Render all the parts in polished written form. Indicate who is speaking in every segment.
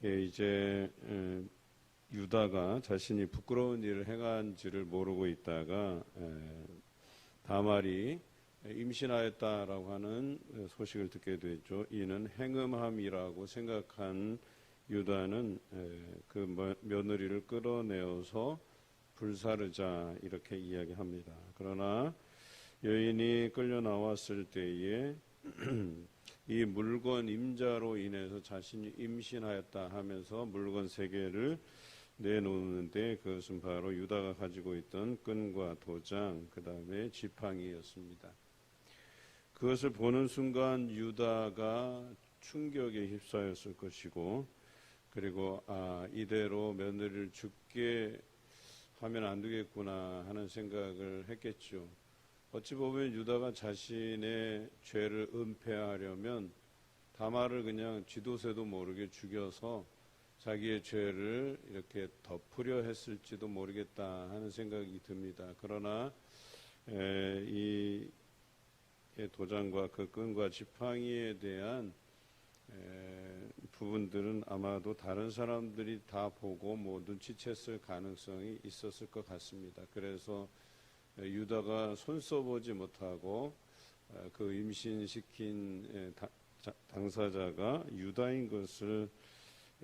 Speaker 1: 이제 유다가 자신이 부끄러운 일을 행한지를 모르고 있다가 다말이 임신하였다라고 하는 소식을 듣게 되죠. 이는 행음함이라고 생각한 유다는 그 며느리를 끌어내어서 불사르자 이렇게 이야기합니다. 그러나 여인이 끌려 나왔을 때에 이 물건 임자로 인해서 자신이 임신하였다 하면서 물건 3개를 내놓는데 그것은 바로 유다가 가지고 있던 끈과 도장, 그 다음에 지팡이였습니다. 그것을 보는 순간 유다가 충격에 휩싸였을 것이고, 그리고 이대로 며느리를 죽게 하면 안 되겠구나 하는 생각을 했겠죠. 어찌 보면 유다가 자신의 죄를 은폐하려면 다말을 그냥 쥐도새도 모르게 죽여서 자기의 죄를 이렇게 덮으려 했을지도 모르겠다 하는 생각이 듭니다. 그러나 이 도장과 그 끈과 지팡이에 대한 부분들은 아마도 다른 사람들이 다 보고 눈치챘을 가능성이 있었을 것 같습니다. 그래서 유다가 손 써보지 못하고 그 임신시킨 당사자가 유다인 것을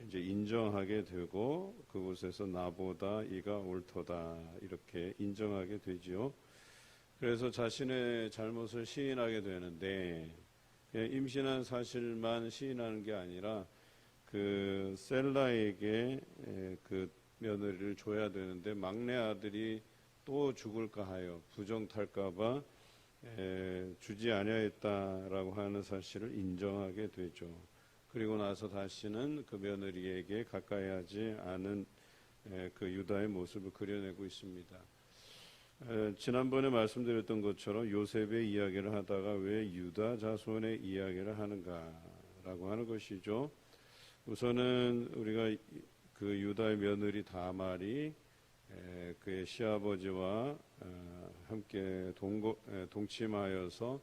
Speaker 1: 이제 인정하게 되고 그곳에서 나보다 이가 옳도다 이렇게 인정하게 되지요. 그래서 자신의 잘못을 시인하게 되는데 임신한 사실만 시인하는 게 아니라 그 셀라에게 그 며느리를 줘야 되는데 막내 아들이 또 죽을까 하여 부정탈까봐 주지 아니하였다라고 하는 사실을 인정하게 되죠. 그리고 나서 다시는 그 며느리에게 가까이 하지 않은 그 유다의 모습을 그려내고 있습니다. 지난번에 말씀드렸던 것처럼 요셉의 이야기를 하다가 왜 유다 자손의 이야기를 하는가라고 하는 것이죠. 우선은 우리가 그 유다의 며느리 다말이 그의 시아버지와 함께 동침하여서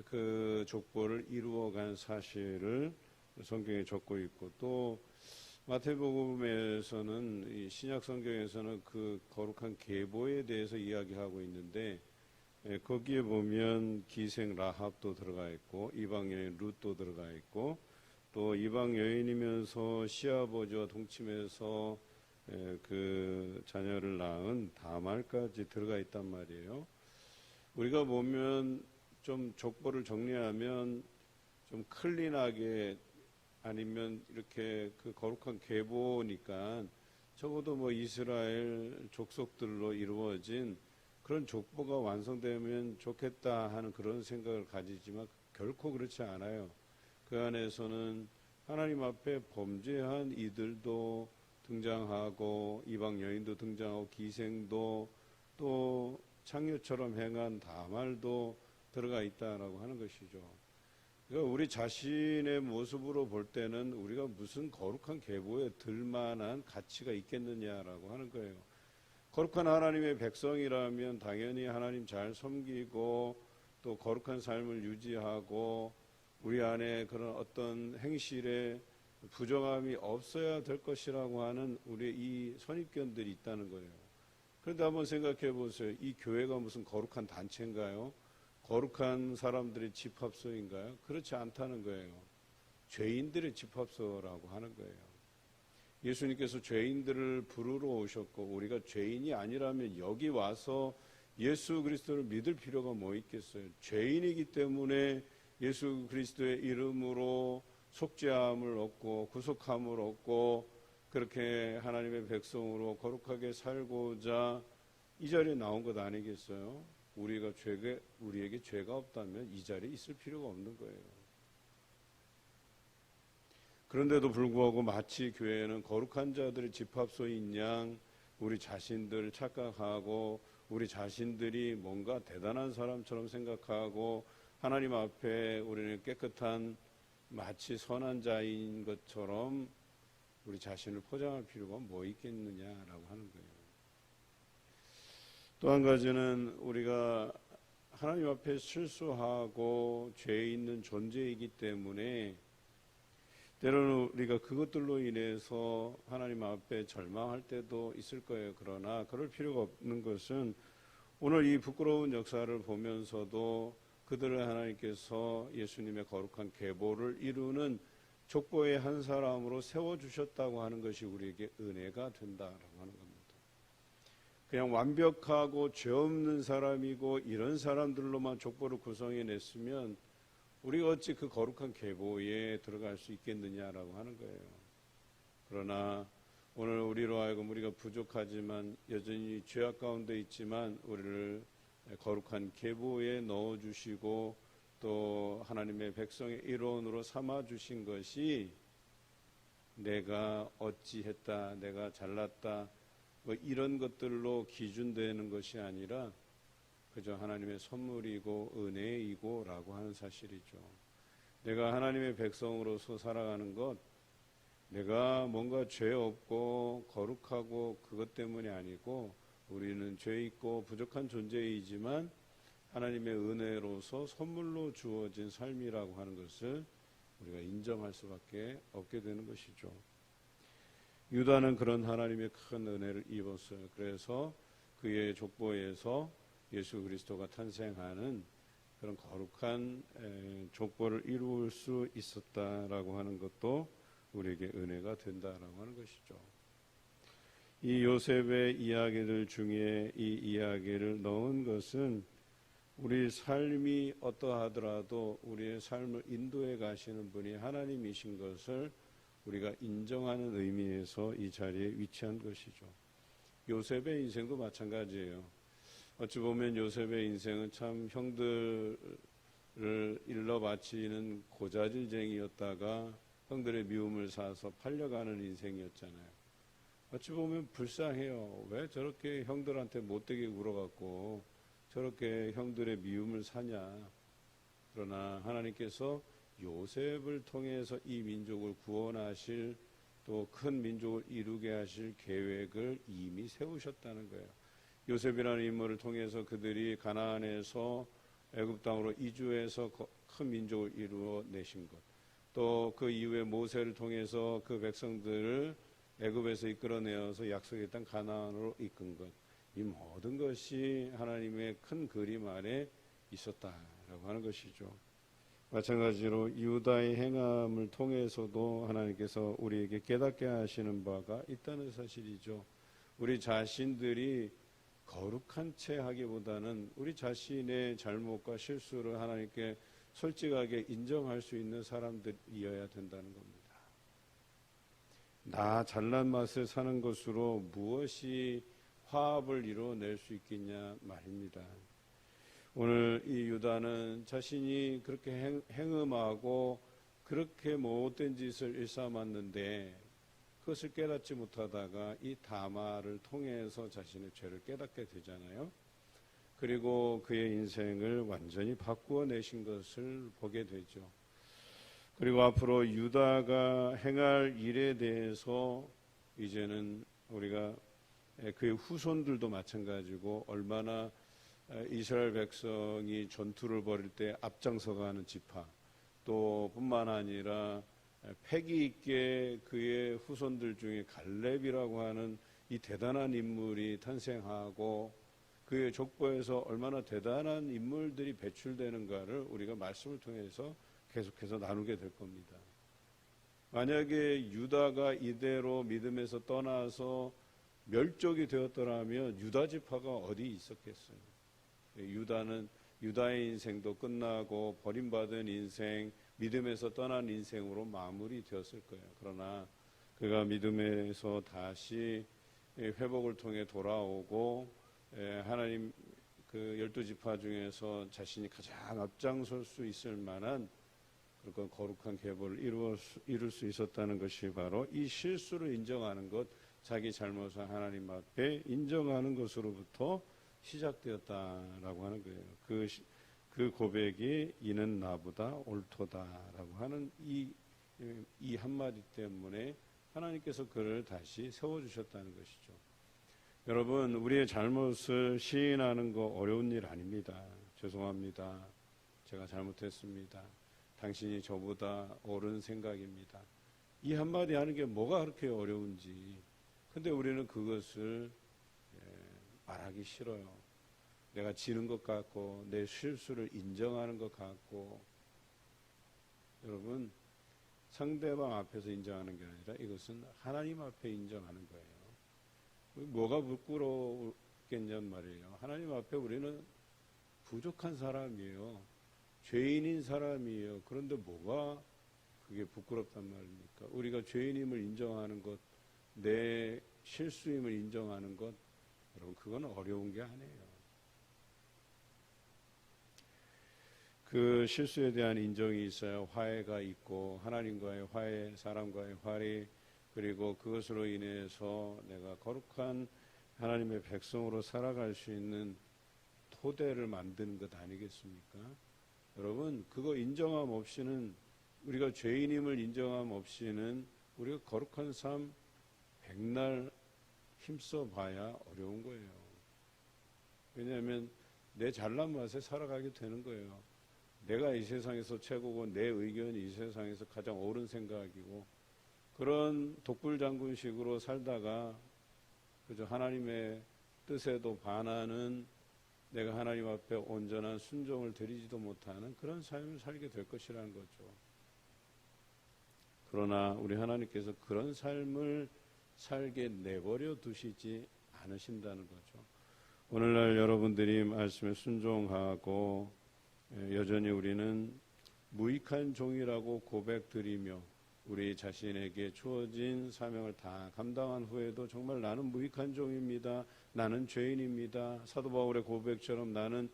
Speaker 1: 그 족보를 이루어간 사실을 성경에 적고 있고, 또 마태복음에서는 이 신약 성경에서는 그 거룩한 계보에 대해서 이야기하고 있는데 거기에 보면 기생 라합도 들어가 있고 이방 여인 룻도 들어가 있고 또 이방 여인이면서 시아버지와 동침해서 그 자녀를 낳은 다말까지 들어가 있단 말이에요. 우리가 보면 좀 족보를 정리하면 좀 클린하게, 아니면 이렇게 그 거룩한 계보니까 적어도 이스라엘 족속들로 이루어진 그런 족보가 완성되면 좋겠다 하는 그런 생각을 가지지만 결코 그렇지 않아요. 그 안에서는 하나님 앞에 범죄한 이들도 등장하고 이방 여인도 등장하고 기생도 또 창녀처럼 행한 다말도 들어가 있다라고 하는 것이죠. 그러니까 우리 자신의 모습으로 볼 때는 우리가 무슨 거룩한 계보에 들만한 가치가 있겠느냐라고 하는 거예요. 거룩한 하나님의 백성이라면 당연히 하나님 잘 섬기고 또 거룩한 삶을 유지하고 우리 안에 그런 어떤 행실에 부정함이 없어야 될 것이라고 하는 우리의 이 선입견들이 있다는 거예요. 그런데 한번 생각해 보세요. 이 교회가 무슨 거룩한 단체인가요? 거룩한 사람들의 집합소인가요? 그렇지 않다는 거예요. 죄인들의 집합소라고 하는 거예요. 예수님께서 죄인들을 부르러 오셨고 우리가 죄인이 아니라면 여기 와서 예수 그리스도를 믿을 필요가 뭐 있겠어요? 죄인이기 때문에 예수 그리스도의 이름으로 속죄함을 얻고 구속함을 얻고 그렇게 하나님의 백성으로 거룩하게 살고자 이 자리에 나온 것 아니겠어요? 우리에게 죄가 없다면 이 자리에 있을 필요가 없는 거예요. 그런데도 불구하고 마치 교회는 거룩한 자들의 집합소인 양 우리 자신들 착각하고 우리 자신들이 뭔가 대단한 사람처럼 생각하고 하나님 앞에 우리는 깨끗한 마치 선한 자인 것처럼 우리 자신을 포장할 필요가 뭐 있겠느냐라고 하는 거예요. 또 한 가지는 우리가 하나님 앞에 실수하고 죄 있는 존재이기 때문에 때로는 우리가 그것들로 인해서 하나님 앞에 절망할 때도 있을 거예요. 그러나 그럴 필요가 없는 것은 오늘 이 부끄러운 역사를 보면서도 그들을 하나님께서 예수님의 거룩한 계보를 이루는 족보의 한 사람으로 세워주셨다고 하는 것이 우리에게 은혜가 된다라고 하는 겁니다. 그냥 완벽하고 죄 없는 사람이고 이런 사람들로만 족보를 구성해냈으면 우리가 어찌 그 거룩한 계보에 들어갈 수 있겠느냐라고 하는 거예요. 그러나 오늘 우리로 하여금 우리가 부족하지만 여전히 죄악 가운데 있지만 우리를 거룩한 계보에 넣어주시고 또 하나님의 백성의 일원으로 삼아주신 것이 내가 어찌했다, 내가 잘났다 뭐 이런 것들로 기준되는 것이 아니라 그저 하나님의 선물이고 은혜이고 라고 하는 사실이죠. 내가 하나님의 백성으로서 살아가는 것, 내가 뭔가 죄 없고 거룩하고 그것 때문이 아니고 우리는 죄 있고 부족한 존재이지만 하나님의 은혜로서 선물로 주어진 삶이라고 하는 것을 우리가 인정할 수밖에 없게 되는 것이죠. 유다는 그런 하나님의 큰 은혜를 입었어요. 그래서 그의 족보에서 예수 그리스도가 탄생하는 그런 거룩한 족보를 이루을 수 있었다라고 하는 것도 우리에게 은혜가 된다라고 하는 것이죠. 이 요셉의 이야기들 중에 이 이야기를 넣은 것은 우리 삶이 어떠하더라도 우리의 삶을 인도해 가시는 분이 하나님이신 것을 우리가 인정하는 의미에서 이 자리에 위치한 것이죠. 요셉의 인생도 마찬가지예요. 어찌 보면 요셉의 인생은 참 형들을 일러 바치는 고자질쟁이였다가 형들의 미움을 사서 팔려가는 인생이었잖아요. 어찌 보면 불쌍해요. 왜 저렇게 형들한테 못되게 굴어갖고 저렇게 형들의 미움을 사냐. 그러나 하나님께서 요셉을 통해서 이 민족을 구원하실 또 큰 민족을 이루게 하실 계획을 이미 세우셨다는 거예요. 요셉이라는 인물을 통해서 그들이 가나안에서 애굽 땅으로 이주해서 큰 민족을 이루어내신 것, 또 그 이후에 모세를 통해서 그 백성들을 애굽에서 이끌어내어서 약속의 땅 가나안으로 이끈 것, 이 모든 것이 하나님의 큰 그림 아래 있었다라고 하는 것이죠. 마찬가지로 유다의 행함을 통해서도 하나님께서 우리에게 깨닫게 하시는 바가 있다는 사실이죠. 우리 자신들이 거룩한 채 하기보다는 우리 자신의 잘못과 실수를 하나님께 솔직하게 인정할 수 있는 사람들이어야 된다는 겁니다. 나 잘난 맛을 사는 것으로 무엇이 화합을 이루어낼 수 있겠냐 말입니다. 오늘 이 유다는 자신이 그렇게 행음하고 그렇게 못된 짓을 일삼았는데 그것을 깨닫지 못하다가 이 다말을 통해서 자신의 죄를 깨닫게 되잖아요. 그리고 그의 인생을 완전히 바꾸어 내신 것을 보게 되죠. 그리고 앞으로 유다가 행할 일에 대해서 이제는 우리가 그의 후손들도 마찬가지고 얼마나 이스라엘 백성이 전투를 벌일 때 앞장서가는 지파, 또 뿐만 아니라 패기 있게 그의 후손들 중에 갈렙이라고 하는 이 대단한 인물이 탄생하고 그의 족보에서 얼마나 대단한 인물들이 배출되는가를 우리가 말씀을 통해서 계속해서 나누게 될 겁니다. 만약에 유다가 이대로 믿음에서 떠나서 멸족이 되었더라면 유다 지파가 어디 있었겠어요? 유다의 인생도 끝나고 버림받은 인생, 믿음에서 떠난 인생으로 마무리되었을 거예요. 그러나 그가 믿음에서 다시 회복을 통해 돌아오고 하나님 그 12지파 중에서 자신이 가장 앞장설 수 있을 만한 그런 거룩한 계보를 이룰 수 있었다는 것이 바로 이 실수를 인정하는 것, 자기 잘못을 하나님 앞에 인정하는 것으로부터 시작되었다라고 하는 거예요. 그 고백이 이는 나보다 옳도다라고 하는 이 한마디 때문에 하나님께서 그를 다시 세워주셨다는 것이죠. 여러분, 우리의 잘못을 시인하는 거 어려운 일 아닙니다. 제가 잘못했습니다. 당신이 저보다 옳은 생각입니다. 이 한마디 하는 게 뭐가 그렇게 어려운지. 근데 우리는 그것을 말하기 싫어요. 내가 지는 것 같고 내 실수를 인정하는 것 같고. 여러분, 상대방 앞에서 인정하는 게 아니라 이것은 하나님 앞에 인정하는 거예요. 뭐가 부끄럽겠냔 말이에요. 하나님 앞에 우리는 부족한 사람이에요. 죄인인 사람이에요. 그런데 뭐가 그게 부끄럽단 말입니까? 우리가 죄인임을 인정하는 것, 내 실수임을 인정하는 것, 여러분 그건 어려운 게 아니에요. 그 실수에 대한 인정이 있어야 화해가 있고 하나님과의 화해, 사람과의 화해, 그리고 그것으로 인해서 내가 거룩한 하나님의 백성으로 살아갈 수 있는 토대를 만드는 것 아니겠습니까? 여러분, 그거 인정함 없이는, 우리가 죄인임을 인정함 없이는 우리가 거룩한 삶 백날 힘써 봐야 어려운 거예요. 왜냐하면 내 잘난 맛에 살아가게 되는 거예요. 내가 이 세상에서 최고고 내 의견이 이 세상에서 가장 옳은 생각이고, 그런 독불장군식으로 살다가 그저 하나님의 뜻에도 반하는, 내가 하나님 앞에 온전한 순종을 드리지도 못하는 그런 삶을 살게 될 것이라는 거죠. 그러나 우리 하나님께서 그런 삶을 살게 내버려 두시지 않으신다는 거죠. 오늘날 여러분들이 말씀에 순종하고 여전히 우리는 무익한 종이라고 고백드리며 우리 자신에게 주어진 사명을 다 감당한 후에도 정말 나는 무익한 종입니다. 나는 죄인입니다. 사도 바울의 고백처럼 나는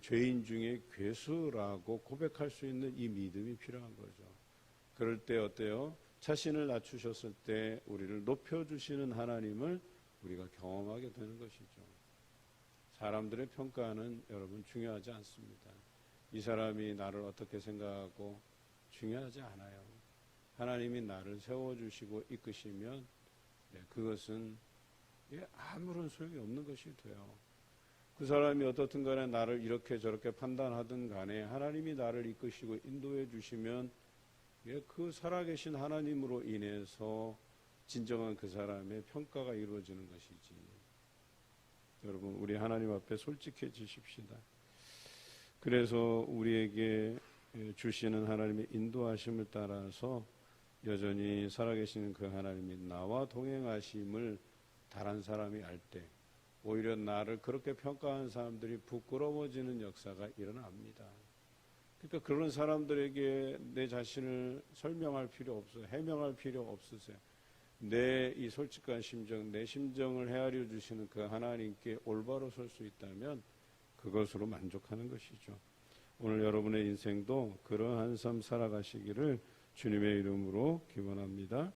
Speaker 1: 죄인 중에 괴수라고 고백할 수 있는 이 믿음이 필요한 거죠. 그럴 때 어때요? 자신을 낮추셨을 때 우리를 높여주시는 하나님을 우리가 경험하게 되는 것이죠. 사람들의 평가는 여러분 중요하지 않습니다. 이 사람이 나를 어떻게 생각하고 중요하지 않아요. 하나님이 나를 세워주시고 이끄시면 그것은 아무런 소용이 없는 것이 돼요. 그 사람이 어떻든 간에 나를 이렇게 저렇게 판단하든 간에 하나님이 나를 이끄시고 인도해 주시면 그 살아계신 하나님으로 인해서 진정한 그 사람의 평가가 이루어지는 것이지. 여러분, 우리 하나님 앞에 솔직해지십시다. 그래서 우리에게 주시는 하나님의 인도하심을 따라서 여전히 살아계시는 그 하나님이 나와 동행하심을 다른 사람이 알 때 오히려 나를 그렇게 평가한 사람들이 부끄러워지는 역사가 일어납니다. 그러니까 그런 사람들에게 내 자신을 설명할 필요 없어요. 해명할 필요 없으세요. 내 이 솔직한 심정, 내 심정을 헤아려 주시는 그 하나님께 올바로 설 수 있다면 그것으로 만족하는 것이죠. 오늘 여러분의 인생도 그러한 삶 살아가시기를 주님의 이름으로 기원합니다.